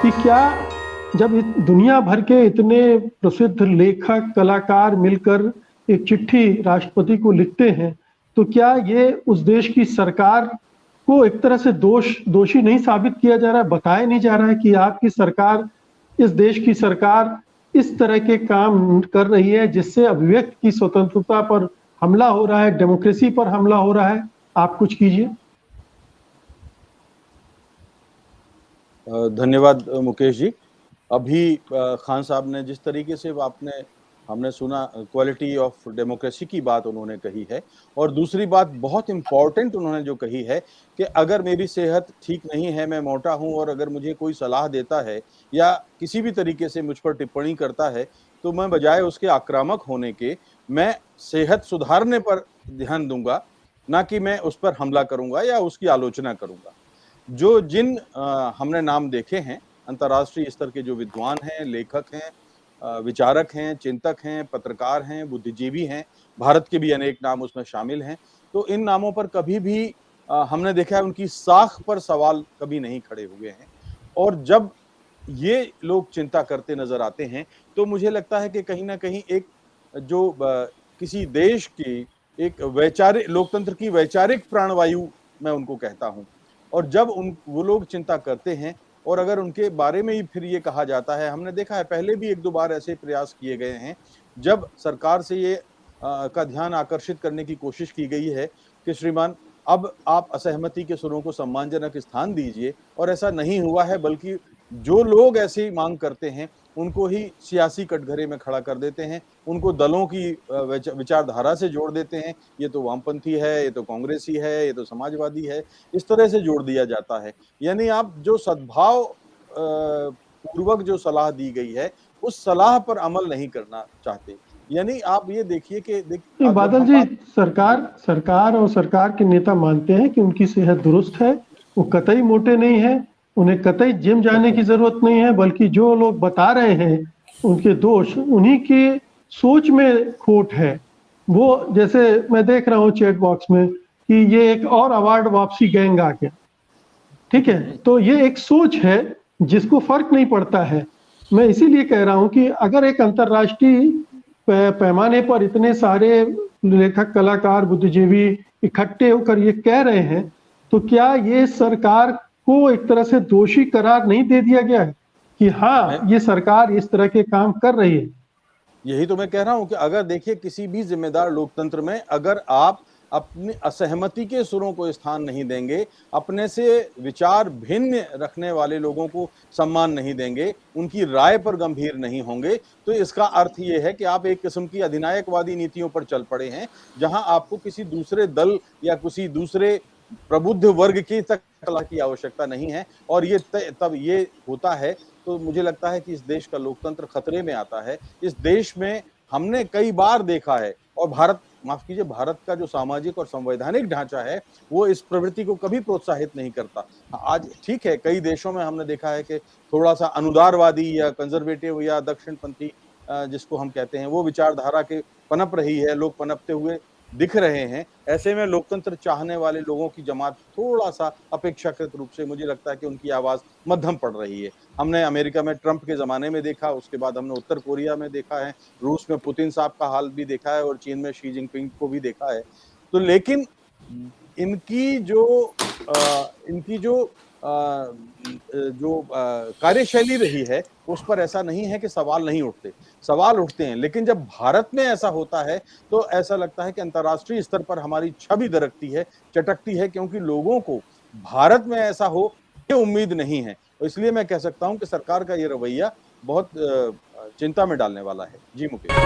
कि क्या जब दुनिया भर के इतने प्रसिद्ध लेखक कलाकार मिलकर एक चिट्ठी राष्ट्रपति को लिखते हैं, तो क्या ये उस देश की सरकार को एक तरह से दोषी नहीं साबित किया जा रहा है, बताया नहीं जा रहा है कि आपकी सरकार, इस देश की सरकार इस तरह के काम कर रही है जिससे अभिव्यक्ति की स्वतंत्रता पर हमला हो रहा है, डेमोक्रेसी पर हमला हो रहा है। आप कुछ कीजिए। धन्यवाद मुकेश जी। अभी खान साहब ने जिस तरीके से हमने सुना, क्वालिटी ऑफ डेमोक्रेसी की बात उन्होंने कही है, और दूसरी बात बहुत इंपॉर्टेंट उन्होंने जो कही है कि अगर मेरी सेहत ठीक नहीं है, मैं मोटा हूं, और अगर मुझे कोई सलाह देता है या किसी भी तरीके से मुझ पर टिप्पणी करता है, तो मैं बजाय उसके आक्रामक होने के, मैं सेहत सुधारने पर ध्यान दूंगा, ना कि मैं उस पर हमला करूंगा या उसकी आलोचना करूंगा। जिन हमने नाम देखे हैं, अंतर्राष्ट्रीय स्तर के जो विद्वान हैं, लेखक हैं, विचारक हैं, चिंतक हैं, पत्रकार हैं, बुद्धिजीवी हैं, भारत के भी अनेक नाम उसमें शामिल हैं। तो इन नामों पर कभी भी हमने देखा है उनकी साख पर सवाल कभी नहीं खड़े हुए हैं। और जब ये लोग चिंता करते नजर आते हैं, तो मुझे लगता है कि कहीं ना कहीं एक किसी देश की एक वैचारिक लोकतंत्र की वैचारिक प्राणवायु मैं उनको कहता हूं। और जब वो लोग चिंता करते हैं, और अगर उनके बारे में ही फिर ये कहा जाता है, हमने देखा है पहले भी एक दो बार ऐसे प्रयास किए गए हैं, जब सरकार से ये का ध्यान आकर्षित करने की कोशिश की गई है कि श्रीमान, अब आप असहमति के सुरों को सम्मानजनक स्थान दीजिए, और ऐसा नहीं हुआ है, बल्कि जो लोग ऐसी मांग करते हैं उनको ही सियासी कटघरे में खड़ा कर देते हैं, उनको दलों की विचारधारा से जोड़ देते हैं। ये तो वामपंथी है, ये तो कांग्रेसी है, ये तो समाजवादी है, इस तरह से जोड़ दिया जाता है। यानी आप जो सद्भाव पूर्वक जो सलाह दी गई है, उस सलाह पर अमल नहीं करना चाहते। यानी आप ये देखिए कि बादल जी, सरकार और सरकार के नेता मानते हैं कि उनकी सेहत दुरुस्त है, वो कतई मोटे नहीं है, उन्हें कतई जिम जाने की जरूरत नहीं है, बल्कि जो लोग बता रहे हैं उनके दोष उन्हीं की सोच में खोट है। वो जैसे मैं देख रहा हूँ चैट बॉक्स में कि ये एक और अवार्ड वापसी गैंग आ गया, ठीक है, तो ये एक सोच है जिसको फर्क नहीं पड़ता है। मैं इसीलिए कह रहा हूं कि अगर एक अंतर्राष्ट्रीय पैमाने पर इतने सारे लेखक कलाकार बुद्धिजीवी इकट्ठे होकर ये कह रहे हैं, तो क्या ये सरकार को एक तरह से दोषी करार नहीं दे दिया गया है कि हाँ, ये सरकार इस तरह के काम कर रही है? यही तो मैं कह रहा हूं कि अगर देखिए, किसी भी जिम्मेदार लोकतंत्र में अगर आप अपनी असहमति के सुरों को स्थान नहीं देंगे, अपने से विचार भिन्न रखने वाले लोगों को सम्मान नहीं देंगे, उनकी राय पर गंभीर नहीं होंगे, तो इसका अर्थ ये है कि आप एक किस्म की अधिनायकवादी नीतियों पर चल पड़े हैं, जहां आपको किसी दूसरे दल या किसी दूसरे प्रबुद्ध वर्ग की तक सलाह की आवश्यकता नहीं है। और ये तब ये होता है, तो मुझे लगता है कि इस देश का लोकतंत्र खतरे में आता है। इस देश में हमने कई बार देखा है, और माफ कीजिए, भारत का जो सामाजिक और संवैधानिक ढांचा है, वो इस प्रवृत्ति को कभी प्रोत्साहित नहीं करता। आज ठीक है, कई देशों में हमने देखा है कि थोड़ा सा अनुदारवादी या कंजर्वेटिव या दक्षिणपंथी जिसको हम कहते हैं, वो विचारधारा के पनप रही है, लोग पनपते हुए दिख रहे हैं। ऐसे में लोकतंत्र चाहने वाले लोगों की जमात थोड़ा सा अपेक्षाकृत रूप से, मुझे लगता है कि उनकी आवाज मध्यम पड़ रही है। हमने अमेरिका में ट्रंप के जमाने में देखा, उसके बाद हमने उत्तर कोरिया में देखा है, रूस में पुतिन साहब का हाल भी देखा है, और चीन में शी जिनपिंग को भी देखा है। तो लेकिन इनकी जो कार्यशैली रही है, उस पर ऐसा नहीं है कि सवाल नहीं उठते, सवाल उठते हैं। लेकिन जब भारत में ऐसा होता है, तो ऐसा लगता है कि अंतर्राष्ट्रीय स्तर पर हमारी छवि दरकती है, चटकती है, क्योंकि लोगों को भारत में ऐसा हो ये उम्मीद नहीं है। तो इसलिए मैं कह सकता हूं कि सरकार का ये रवैया बहुत चिंता में डालने वाला है। जी मुकेश।